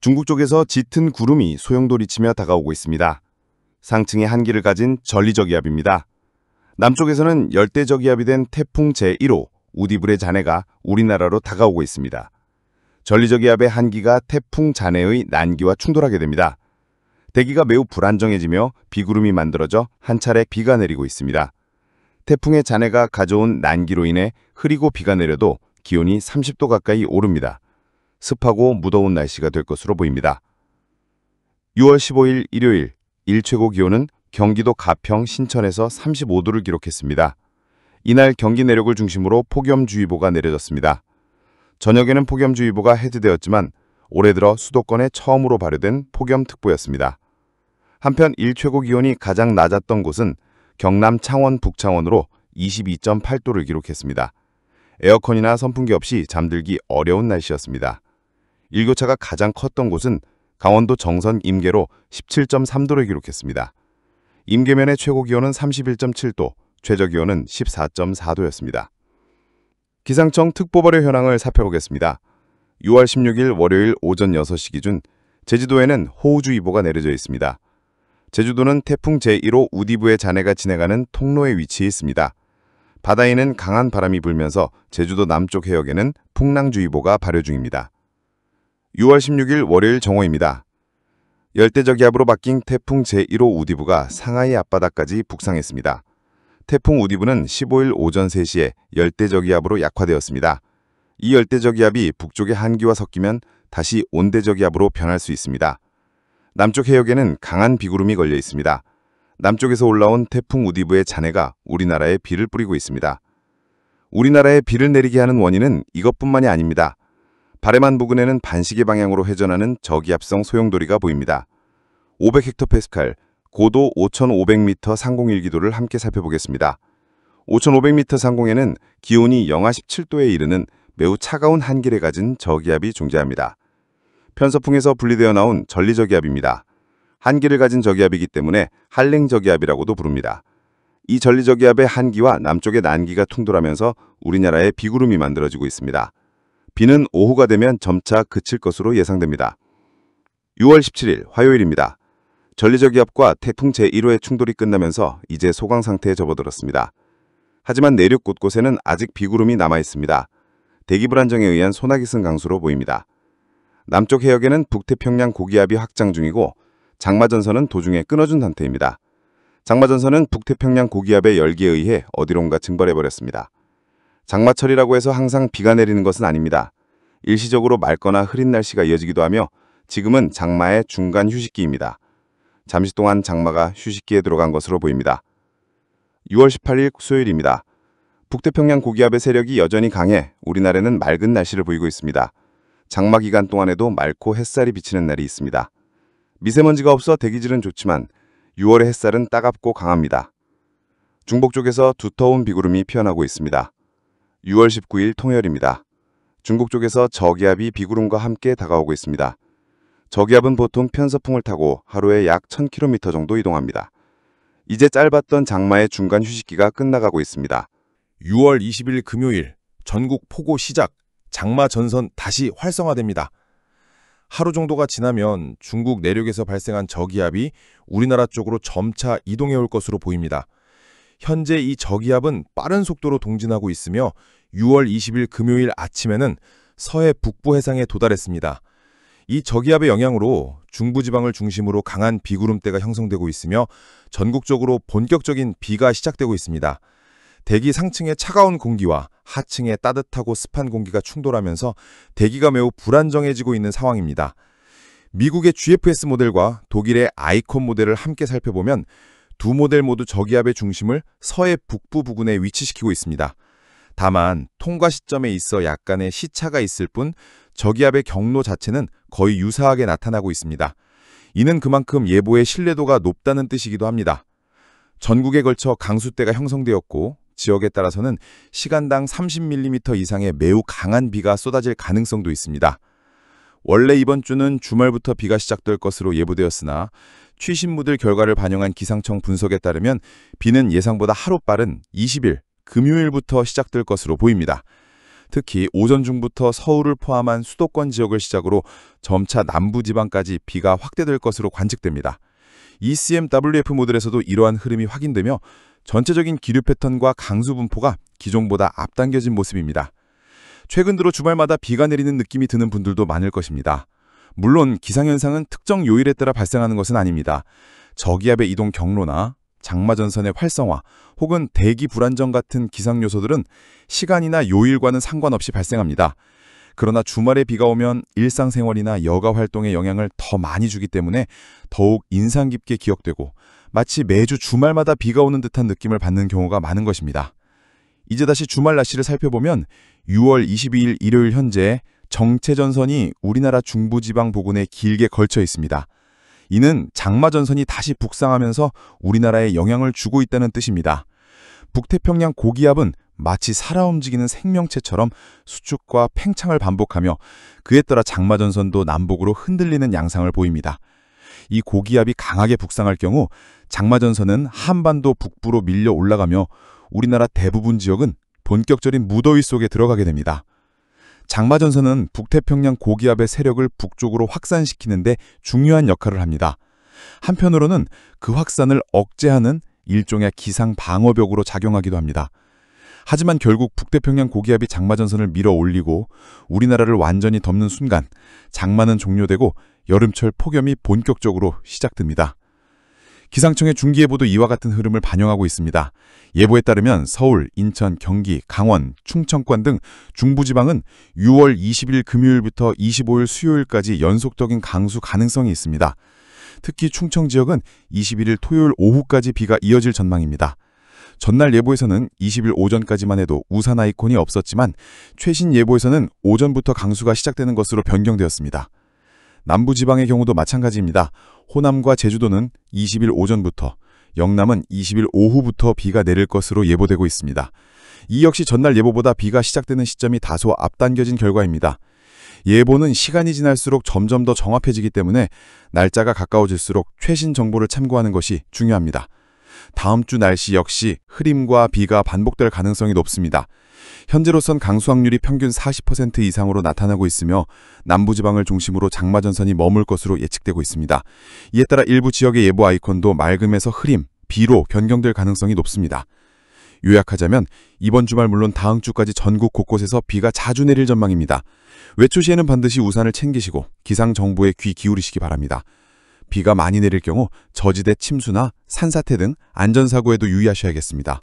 중국 쪽에서 짙은 구름이 소용돌이치며 다가오고 있습니다. 상층의 한기를 가진 전리저기압입니다. 남쪽에서는 열대저기압이 된 태풍 제1호 우디불의 잔해가 우리나라로 다가오고 있습니다. 전리저기압의 한기가 태풍 잔해의 난기와 충돌하게 됩니다. 대기가 매우 불안정해지며 비구름이 만들어져 한 차례 비가 내리고 있습니다. 태풍의 잔해가 가져온 난기로 인해 흐리고 비가 내려도 기온이 30도 가까이 오릅니다. 습하고 무더운 날씨가 될 것으로 보입니다. 6월 15일 일요일 일최고 기온은 경기도 가평, 신천에서 35도를 기록했습니다. 이날 경기 내륙을 중심으로 폭염주의보가 내려졌습니다. 저녁에는 폭염주의보가 해제되었지만 올해 들어 수도권에 처음으로 발효된 폭염특보였습니다. 한편 일최고 기온이 가장 낮았던 곳은 경남 창원 북창원으로 22.8도를 기록했습니다. 에어컨이나 선풍기 없이 잠들기 어려운 날씨였습니다. 일교차가 가장 컸던 곳은 강원도 정선 임계로 17.3도를 기록했습니다. 임계면의 최고 기온은 31.7도, 최저 기온은 14.4도였습니다. 기상청 특보발효 현황을 살펴보겠습니다. 6월 16일 월요일 오전 6시 기준 제주도에는 호우주의보가 내려져 있습니다. 제주도는 태풍 제1호 우디부의 잔해가 진행하는 통로에 위치해 있습니다. 바다에는 강한 바람이 불면서 제주도 남쪽 해역에는 풍랑주의보가 발효 중입니다. 6월 16일 월요일 정오입니다. 열대저기압으로 바뀐 태풍 제1호 우디부가 상하이 앞바다까지 북상했습니다. 태풍 우디부는 15일 오전 3시에 열대저기압으로 약화되었습니다. 이 열대저기압이 북쪽의 한기와 섞이면 다시 온대저기압으로 변할 수 있습니다. 남쪽 해역에는 강한 비구름이 걸려 있습니다. 남쪽에서 올라온 태풍 우디부의 잔해가 우리나라에 비를 뿌리고 있습니다. 우리나라에 비를 내리게 하는 원인은 이것뿐만이 아닙니다. 바레만 부근에는 반시계 방향으로 회전하는 저기압성 소용돌이가 보입니다. 500헥토파스칼, 고도 5,500m 상공일기도를 함께 살펴보겠습니다. 5,500m 상공에는 기온이 영하 17도에 이르는 매우 차가운 한기를 가진 저기압이 존재합니다. 편서풍에서 분리되어 나온 전리저기압입니다. 한기를 가진 저기압이기 때문에 한랭저기압이라고도 부릅니다. 이 전리저기압의 한기와 남쪽의 난기가 충돌하면서 우리나라에 비구름이 만들어지고 있습니다. 비는 오후가 되면 점차 그칠 것으로 예상됩니다. 6월 17일 화요일입니다. 전리저기압과 태풍 제1호의 충돌이 끝나면서 이제 소강 상태에 접어들었습니다. 하지만 내륙 곳곳에는 아직 비구름이 남아 있습니다. 대기 불안정에 의한 소나기 쓴 강수로 보입니다. 남쪽 해역에는 북태평양 고기압이 확장 중이고 장마전선은 도중에 끊어준 상태입니다. 장마전선은 북태평양 고기압의 열기에 의해 어디론가 증발해버렸습니다. 장마철이라고 해서 항상 비가 내리는 것은 아닙니다. 일시적으로 맑거나 흐린 날씨가 이어지기도 하며 지금은 장마의 중간 휴식기입니다. 잠시 동안 장마가 휴식기에 들어간 것으로 보입니다. 6월 18일 수요일입니다. 북태평양 고기압의 세력이 여전히 강해 우리나라는 맑은 날씨를 보이고 있습니다. 장마 기간 동안에도 맑고 햇살이 비치는 날이 있습니다. 미세먼지가 없어 대기질은 좋지만 6월의 햇살은 따갑고 강합니다. 중복 쪽에서 두터운 비구름이 피어나고 있습니다. 6월 19일 통열입니다. 중국 쪽에서 저기압이 비구름과 함께 다가오고 있습니다. 저기압은 보통 편서풍을 타고 하루에 약 1000km 정도 이동합니다. 이제 짧았던 장마의 중간 휴식기가 끝나가고 있습니다. 6월 20일 금요일 전국 폭우 시작, 장마 전선 다시 활성화됩니다. 하루 정도가 지나면 중국 내륙에서 발생한 저기압이 우리나라 쪽으로 점차 이동해 올 것으로 보입니다. 현재 이 저기압은 빠른 속도로 동진하고 있으며 6월 20일 금요일 아침에는 서해 북부 해상에 도달했습니다. 이 저기압의 영향으로 중부지방을 중심으로 강한 비구름대가 형성되고 있으며 전국적으로 본격적인 비가 시작되고 있습니다. 대기 상층의 차가운 공기와 하층의 따뜻하고 습한 공기가 충돌하면서 대기가 매우 불안정해지고 있는 상황입니다. 미국의 GFS 모델과 독일의 아이콘 모델을 함께 살펴보면 두 모델 모두 저기압의 중심을 서해 북부 부근에 위치시키고 있습니다. 다만 통과 시점에 있어 약간의 시차가 있을 뿐 저기압의 경로 자체는 거의 유사하게 나타나고 있습니다. 이는 그만큼 예보의 신뢰도가 높다는 뜻이기도 합니다. 전국에 걸쳐 강수대가 형성되었고 지역에 따라서는 시간당 30mm 이상의 매우 강한 비가 쏟아질 가능성도 있습니다. 원래 이번 주는 주말부터 비가 시작될 것으로 예보되었으나 취신무들 결과를 반영한 기상청 분석에 따르면 비는 예상보다 하루 빠른 20일 금요일부터 시작될 것으로 보입니다. 특히 오전 중부터 서울을 포함한 수도권 지역을 시작으로 점차 남부지방까지 비가 확대될 것으로 관측됩니다. ECMWF 모델에서도 이러한 흐름이 확인되며 전체적인 기류 패턴과 강수 분포가 기존보다 앞당겨진 모습입니다. 최근 들어 주말마다 비가 내리는 느낌이 드는 분들도 많을 것입니다. 물론 기상현상은 특정 요일에 따라 발생하는 것은 아닙니다. 저기압의 이동 경로나 장마전선의 활성화 혹은 대기 불안정 같은 기상 요소들은 시간이나 요일과는 상관없이 발생합니다. 그러나 주말에 비가 오면 일상생활이나 여가 활동에 영향을 더 많이 주기 때문에 더욱 인상 깊게 기억되고 마치 매주 주말마다 비가 오는 듯한 느낌을 받는 경우가 많은 것입니다. 이제 다시 주말 날씨를 살펴보면 6월 22일 일요일 현재 정체전선이 우리나라 중부지방 부근에 길게 걸쳐 있습니다. 이는 장마전선이 다시 북상하면서 우리나라에 영향을 주고 있다는 뜻입니다. 북태평양 고기압은 마치 살아 움직이는 생명체처럼 수축과 팽창을 반복하며 그에 따라 장마전선도 남북으로 흔들리는 양상을 보입니다. 이 고기압이 강하게 북상할 경우 장마전선은 한반도 북부로 밀려 올라가며 우리나라 대부분 지역은 본격적인 무더위 속에 들어가게 됩니다. 장마전선은 북태평양 고기압의 세력을 북쪽으로 확산시키는데 중요한 역할을 합니다. 한편으로는 그 확산을 억제하는 일종의 기상 방어벽으로 작용하기도 합니다. 하지만 결국 북태평양 고기압이 장마전선을 밀어 올리고 우리나라를 완전히 덮는 순간 장마는 종료되고 여름철 폭염이 본격적으로 시작됩니다. 기상청의 중기예보도 이와 같은 흐름을 반영하고 있습니다. 예보에 따르면 서울, 인천, 경기, 강원, 충청권 등 중부지방은 6월 20일 금요일부터 25일 수요일까지 연속적인 강수 가능성이 있습니다. 특히 충청 지역은 21일 토요일 오후까지 비가 이어질 전망입니다. 전날 예보에서는 20일 오전까지만 해도 우산 아이콘이 없었지만 최신 예보에서는 오전부터 강수가 시작되는 것으로 변경되었습니다. 남부지방의 경우도 마찬가지입니다. 호남과 제주도는 20일 오전부터, 영남은 20일 오후부터 비가 내릴 것으로 예보되고 있습니다. 이 역시 전날 예보보다 비가 시작되는 시점이 다소 앞당겨진 결과입니다. 예보는 시간이 지날수록 점점 더 정확해지기 때문에 날짜가 가까워질수록 최신 정보를 참고하는 것이 중요합니다. 다음 주 날씨 역시 흐림과 비가 반복될 가능성이 높습니다. 현재로선 강수 확률이 평균 40% 이상으로 나타나고 있으며 남부지방을 중심으로 장마전선이 머물 것으로 예측되고 있습니다. 이에 따라 일부 지역의 예보 아이콘도 맑음에서 흐림, 비로 변경될 가능성이 높습니다. 요약하자면 이번 주말 물론 다음 주까지 전국 곳곳에서 비가 자주 내릴 전망입니다. 외출 시에는 반드시 우산을 챙기시고 기상 정보에 귀 기울이시기 바랍니다. 비가 많이 내릴 경우 저지대 침수나 산사태 등 안전사고에도 유의하셔야겠습니다.